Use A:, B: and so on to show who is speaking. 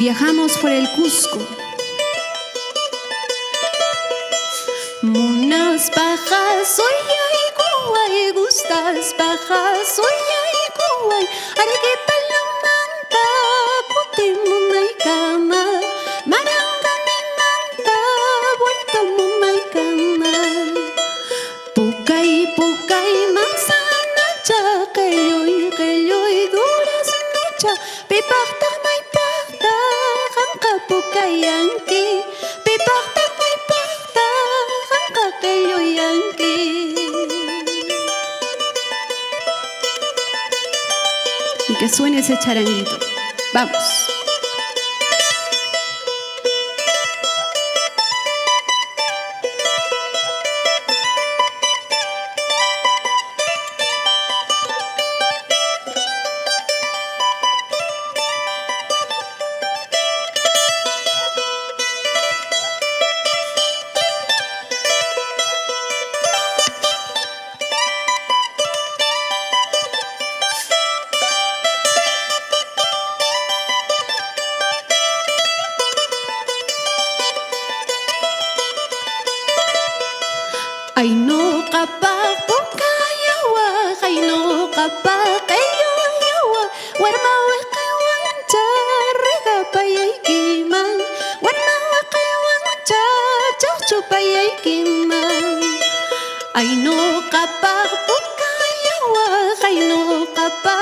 A: viajamos por el Cusco. Munas pajas, oye, guay, gustas pajas, oye, guay, arequipa la manta, puti munay cama, maranga mi manta, vuelta munay cama, pucay, manzana, chaqueyoy, durazno, cha, pipachta, maypachta, janka pucayanqui, pipachta, maypachta, janka queyoyanqui. Y que suene ese charanguito. Vamos. Ay no kapak pukayawa, ay no kapak yawa, warma wake wancha, rega payaykiman, warma wake wancha, chachu payaykiman. Ay no kapak pukayawa, ay no kapak